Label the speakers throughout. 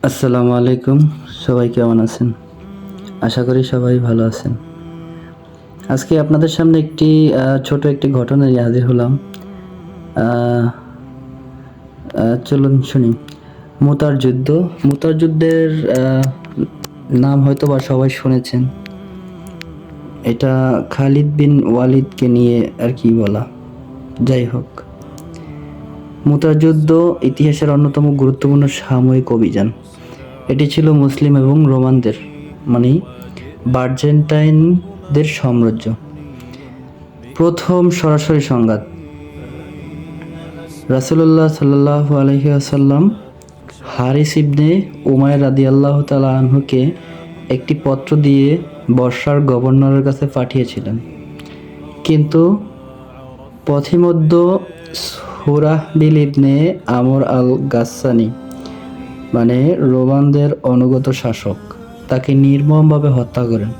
Speaker 1: আসসালামু আলাইকুম। সবাই কেমন আছেন? আশা করি সবাই ভালো আছেন। আজকে আপনাদের সামনে ছোট একটি ঘটনা নিয়ে হাজির হলাম। আহ, চলুন শুনি। মুতার যুদ্ধ। মুতার যুদ্ধের নাম হয়তো বা সবাই শুনেছেন। এটা খালিদ বিন ওয়ালিদকে নিয়ে আর কি বলা। যাই হোক, মুতার যুদ্ধ ইতিহাসের অন্যতম গুরুত্বপূর্ণ সামরিক অভিযান। এটি ছিল মুসলিম এবং রোমানদের মানে বার্জেন্টাইনদের সাম্রাজ্য প্রথম সরাসরি সংঘাত। রাসূলুল্লাহ সাল্লাল্লাহু আলাইহি ওয়াসাল্লাম হারিস ইবনে উমাইর রাদিয়াল্লাহু তাআলা আনহুকে একটি পত্র দিয়ে বসরার গভর্নরের কাছে পাঠিয়েছিলেন, কিন্তু পথিমধ্যে সুরাহবিল ইবনে আমর আল গাসসানি মানে রোমানদের অনুগত শাসক তাকে নির্মমভাবে হত্যা করেন।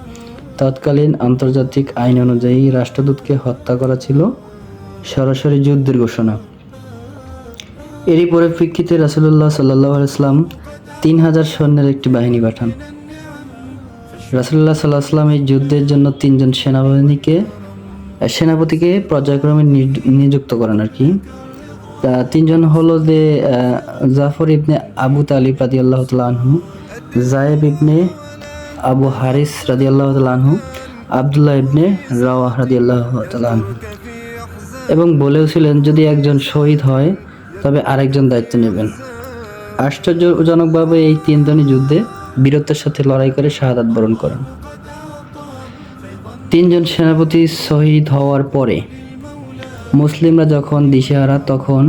Speaker 1: তৎকালীন আন্তর্জাতিক আইন অনুযায়ী রাষ্ট্রদূতকে হত্যা করা ছিল সরাসরি যুদ্ধের ঘোষণা। এরই পরিপ্রেক্ষিতে রাসূলুল্লাহ সাল্লাল্লাহু আলাইহি ওয়াসাল্লাম ৩,০০০ সৈন্যের একটি বাহিনী পাঠান। রাসূলুল্লাহ সাল্লাল্লাহু আলাইহি ওয়াসাল্লাম এই যুদ্ধের জন্য ৩ জন সেনাপতিকে পর্যায়ক্রমে নিযুক্ত করেন আর কি। ৩ জন হলো যে জাফর ইবনে আবু তালিব রাদিয়াল্লাহু তাআলা আনহু, যায়েব ইবনে আবু হারিস রাদিয়াল্লাহু তাআলা আনহু, আব্দুল্লাহ ইবনে রাওয়াহ রাদিয়াল্লাহু তাআলা আনহু, এবং বলেওছিলেন যদি একজন শহীদ হয় তবে আরেকজন দায়িত্ব নেবেন। আশ্চর্যজনকভাবে এই ৩ জনই যুদ্ধে বীরত্বের সাথে লড়াই করে শাহাদাত বরণ করেন। ৩ জন সেনাপতি শহীদ হওয়ার পরে মুসলিমরা যখন দিশেহারা তখন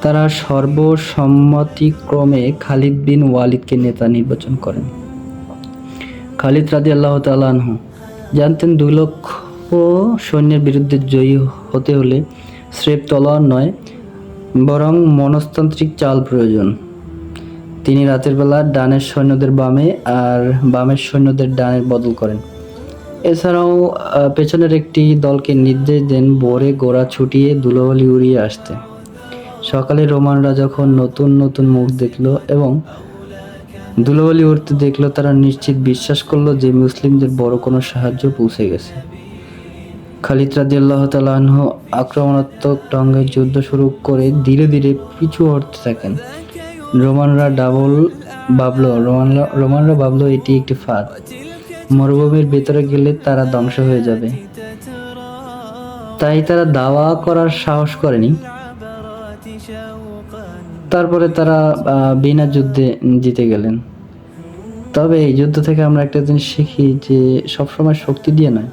Speaker 1: তারা সর্বসম্মতিক্রমে খালিদ বিন ওয়ালিদকে নেতা নির্বাচন করেন। খালিদ রাদিয়াল্লাহু তাআলা আনহু জানতেন ২,০০,০০০ সৈন্যের বিরুদ্ধে জয়ী হতে হলে স্রেফ তলোয়ার নয়, বরং মনস্তান্ত্রিক চাল প্রয়োজন। তিনি রাতের বেলা ডানের সৈন্যদের বামে আর বামের সৈন্যদের ডানে বদল করেন। এছাড়াও পেছনের একটি দলকে নির্দেশ দেন ভোরে ঘোড়া ছুটিয়ে ধুলোবালি উড়িয়ে আসতে। সকালে রোমানরা যখন নতুন নতুন মুখ দেখল এবং ধুলোবালি উড়তে দেখল, তারা নিশ্চিত বিশ্বাস করলো যে মুসলিমদের বড় কোনো সাহায্য পৌঁছে গেছে। খালিদ রাদিয়াল্লাহু তাআলা আনহু আক্রমণাত্মক ঢঙে যুদ্ধ শুরু করে ধীরে ধীরে পিছু হটতে থাকেন। রোমানরা ভাবলো এটি একটি ফাঁদ, মরুভূমির ভেতরে গেলে তারা ধ্বংস হয়ে যাবে। তাই তারা দাওয়া করার সাহস করেনি। তারপরে তারা বিনা যুদ্ধে জিতে গেলেন। তবে এই যুদ্ধ থেকে আমরা একটা জিনিস শিখি যে সবসময় শক্তি দিয়ে নয়,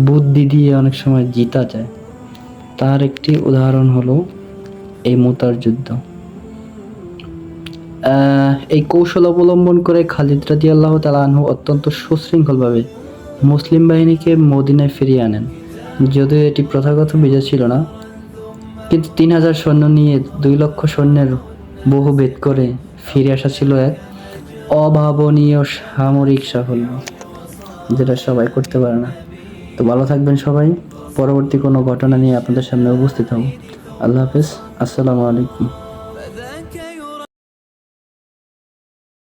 Speaker 1: বুদ্ধি দিয়ে অনেক সময় জিতা যায়। তার একটি উদাহরণ হলো এই মুতার যুদ্ধ। এই কৌশল অবলম্বন করে খালিদ রাদিয়াল্লাহু তাআলা আনহু অত্যন্ত সুশৃঙ্খলভাবে মুসলিম বাহিনীকে মদিনায় ফিরিয়ে আনেন। যদিও এটি প্রথাগত বিজয় ছিল না, কিন্তু ৩,০০০ সৈন্য নিয়ে ২,০০,০০০ সৈন্যের বহু ভেদ করে ফিরে আসা ছিল এক অভাবনীয় সামরিক সাফল্য, যেটা সবাই করতে পারে না। তো ভালো থাকবেন সবাই। পরবর্তী কোনো ঘটনা নিয়ে আপনাদের সামনে উপস্থিত হব। আল্লাহ হাফেজ। আসসালামু আলাইকুম।